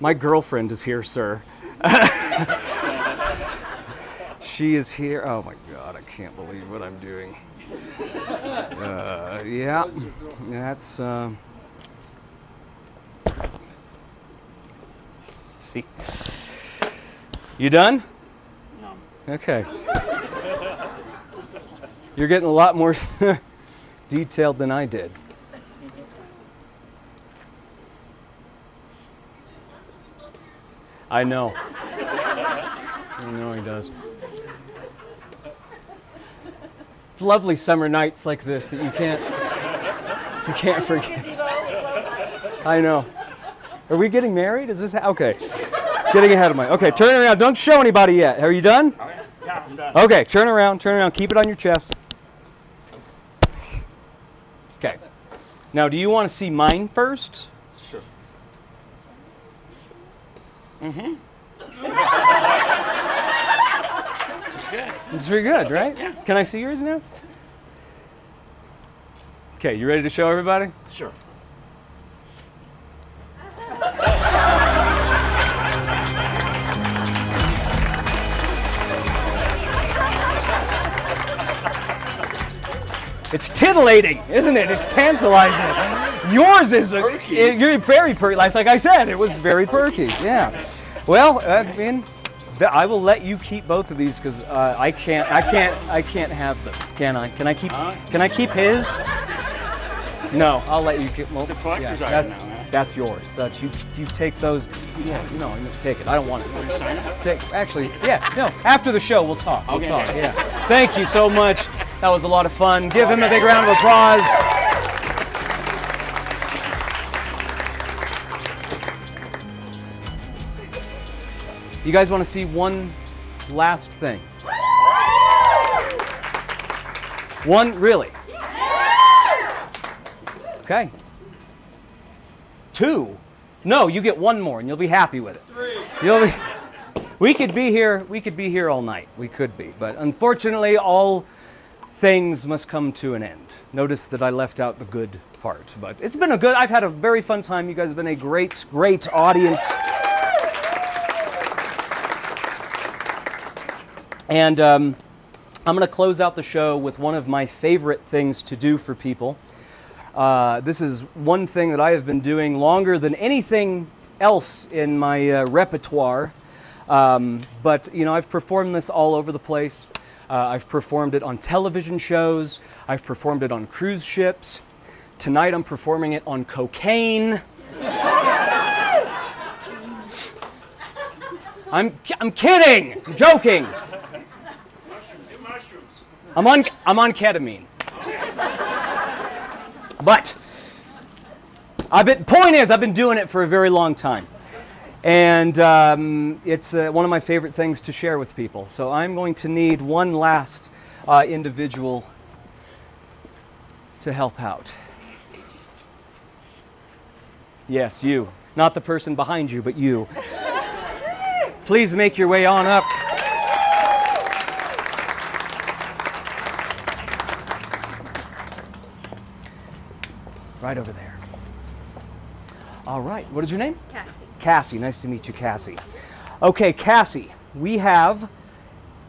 My girlfriend is here, sir. She is here. Oh my God. I can't believe what I'm doing. Yeah. That's. Let's see. You done? No. Okay. You're getting a lot more detailed than I did. I know. I know he does. It's lovely summer nights like this that you can't forget. I know. Are we getting married? Is this okay? Getting ahead of my. Okay, turn around. Don't show anybody yet. Are you done? Yeah, I'm done. Okay, turn around. Turn around. Keep it on your chest. Okay. Now, do you want to see mine first? Sure. It's good. It's pretty good, right? Yeah. Can I see yours now? Okay, you ready to show everybody? Sure. It's titillating, isn't it? It's tantalizing. Yours is you're very perky. Like I said, it was very perky. Yeah. Well, I mean, I will let you keep both of these because I can't have them. Can I? Can I keep his? No, I'll let you keep. Well, It's a collector's yeah, item now, huh? That's yours. That's you. You take those. Yeah, no, take it. I don't want it. Want to sign it? Actually, yeah, no. After the show, we'll talk. We'll Okay. talk. Yeah. Thank you so much. That was a lot of fun. Give him a big round of applause. You guys want to see one last thing? One, really? Okay. Two. No, you get one more, and you'll be happy with it. You'll be. We could be here all night. We could be, but unfortunately, all things must come to an end. Notice that I left out the good part, but it's been I've had a very fun time. You guys have been a great audience. And I'm going to close out the show with one of my favorite things to do for people. This is one thing that I have been doing longer than anything else in my repertoire. But, you know, I've performed this all over the place. I've performed it on television shows. I've performed it on cruise ships. Tonight I'm performing it on cocaine. I'm kidding. I'm joking. I'm on ketamine. But point is, I've been doing it for a very long time. And it's one of my favorite things to share with people. So I'm going to need one last individual to help out. Yes, you. Not the person behind you, but you. Please make your way on up. Right over there. All right. What is your name? Cassie. Cassie. Nice to meet you, Cassie. Okay, Cassie, we have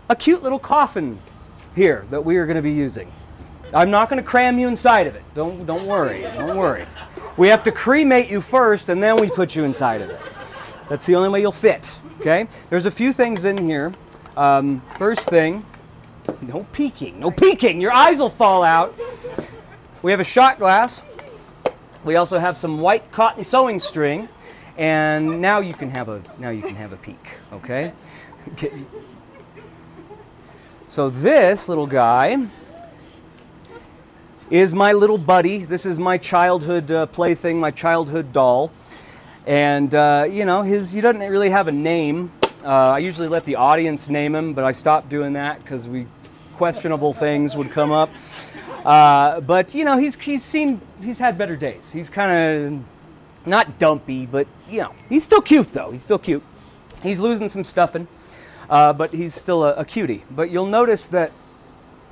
a cute little coffin here that we are going to be using. I'm not going to cram you inside of it. Don't worry. Don't worry. We have to cremate you first, and then we put you inside of it. That's the only way you'll fit. Okay? There's a few things in here. First thing, no peeking. No peeking. Your eyes will fall out. We have a shot glass. We also have some white cotton sewing string, and now you can have a peek, okay? So this little guy is my little buddy. This is my childhood plaything, my childhood doll, and you know, he doesn't really have a name. I usually let the audience name him, but I stopped doing that because questionable things would come up. But you know, he's had better days. He's kind of not dumpy, but you know, he's still cute though. He's still cute. He's losing some stuffing, but he's still a cutie. But you'll notice that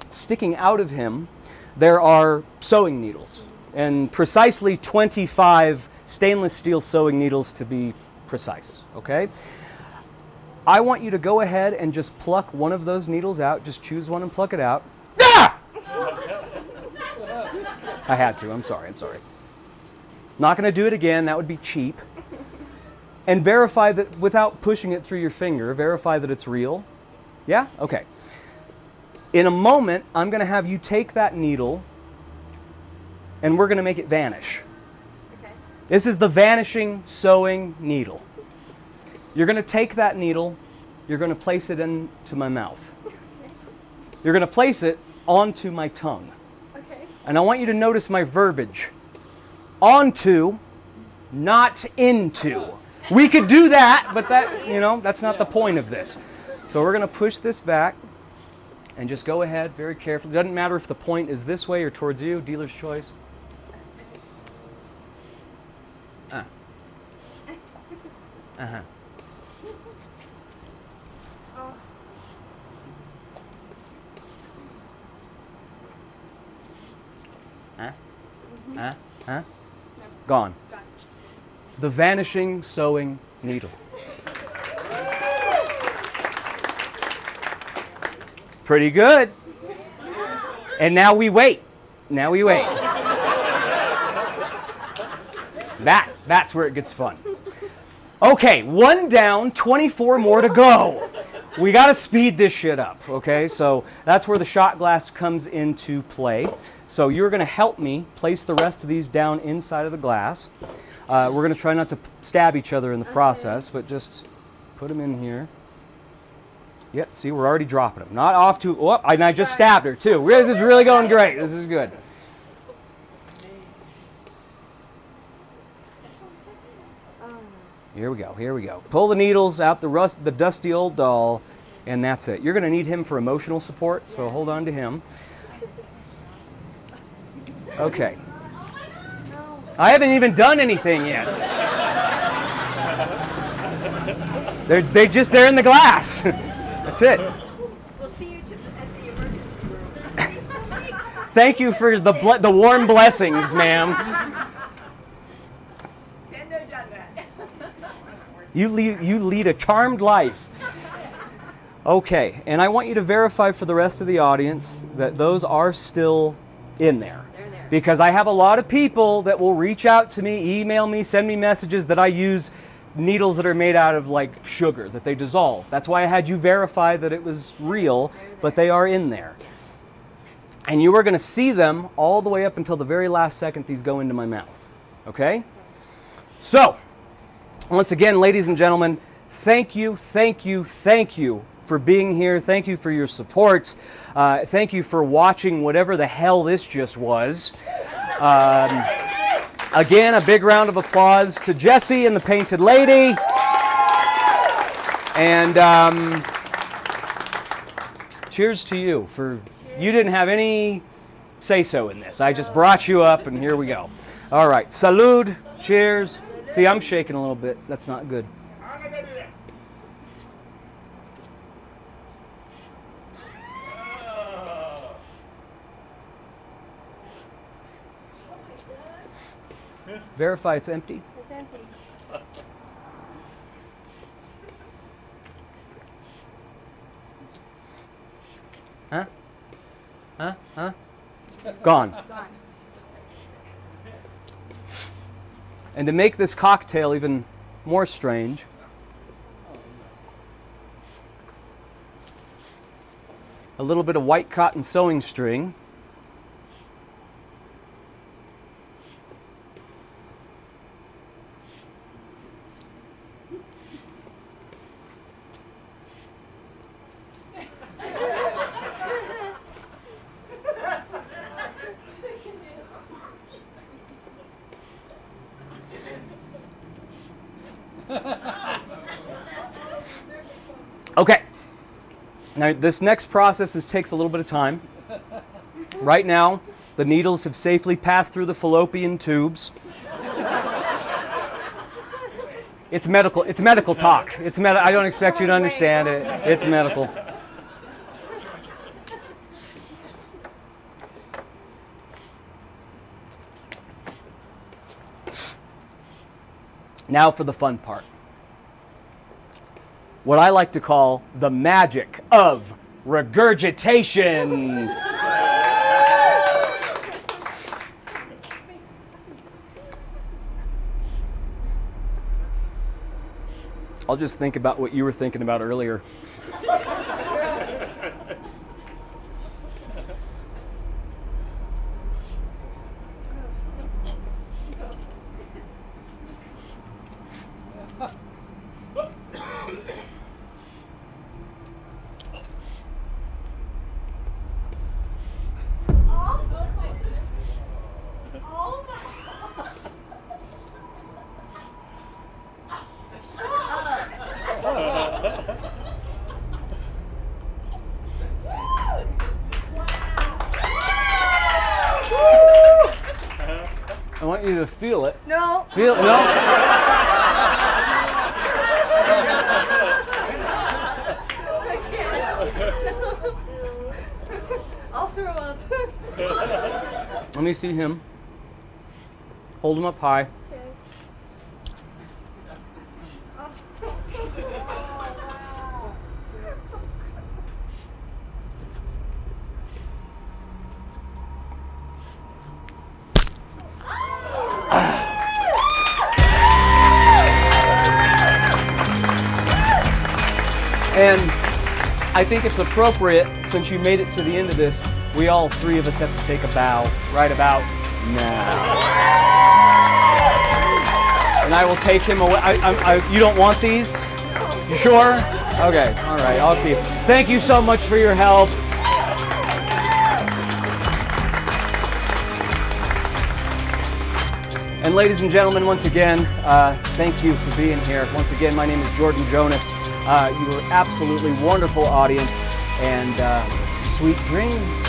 sticking out of him, there are sewing needles, and precisely 25 stainless steel sewing needles to be precise. Okay. I want you to go ahead and just pluck one of those needles out. Just choose one and pluck it out. Ah! I had to. I'm sorry. Not going to do it again. That would be cheap. And verify that without pushing it through your finger. Verify that it's real. Yeah? Okay. In a moment, I'm going to have you take that needle and we're going to make it vanish. Okay. This is the vanishing sewing needle. You're going to take that needle. You're going to place it into my mouth. You're going to place it onto my tongue. Okay. And I want you to notice my verbiage. Onto, not into. We could do that, but that's not the point of this. So we're going to push this back and just go ahead very carefully. It doesn't matter if the point is this way or towards you, dealer's choice. Uh-huh. Gone. The vanishing sewing needle. Pretty good. And now we wait. Now we wait. That's where it gets fun. Okay, 1 down, 24 more to go. We got to speed this shit up, okay? So that's where the shot glass comes into play. So you're going to help me place the rest of these down inside of the glass. We're going to try not to stab each other in the process, but just put them in here. Yep, see, we're already dropping them. Not off to, oh, and I just stabbed her too. This is really going great. This is good. Here we go, here we go. Pull the needles out the dusty old doll, and that's it. You're going to need him for emotional support, so hold on to him. Okay. I haven't even done anything yet. They're in the glass. That's it. We'll see you at the emergency room. Thank you for the warm blessings, ma'am. Been there, done that. You lead a charmed life. Okay, and I want you to verify for the rest of the audience that those are still in there. Because I have a lot of people that will reach out to me, email me, send me messages that I use needles that are made out of like sugar, that they dissolve. That's why I had you verify that it was real, but they are in there. And you are going to see them all the way up until the very last second these go into my mouth. Okay? So, once again, ladies and gentlemen, thank you for being here. Thank you for your support. Thank you for watching whatever the hell this just was. Again, a big round of applause to Jessie and the Painted Lady. And cheers to you for you didn't have any say-so in this. I just brought you up, and here we go. All right, salud, cheers. See, I'm shaking a little bit. That's not good. Verify it's empty. It's empty. Huh? Gone. And to make this cocktail even more strange, a little bit of white cotton sewing string. Okay, now this next process takes a little bit of time. Right now, the needles have safely passed through the fallopian tubes. It's medical talk. I don't expect you to understand it. It's medical. Now for the fun part. What I like to call the magic of regurgitation. I'll just think about what you were thinking about earlier. want you to feel it. No. Feel no. I can't. I'll throw up. Let me see him. Hold him up high. And I think it's appropriate, since you made it to the end of this, we all three of us have to take a bow right about now. And I will take him away. You don't want these? You sure? Okay, all right, I'll keep. Thank you so much for your help. And ladies and gentlemen, once again, thank you for being here. Once again, my name is Jordan Jonas. You were absolutely wonderful audience, and sweet dreams.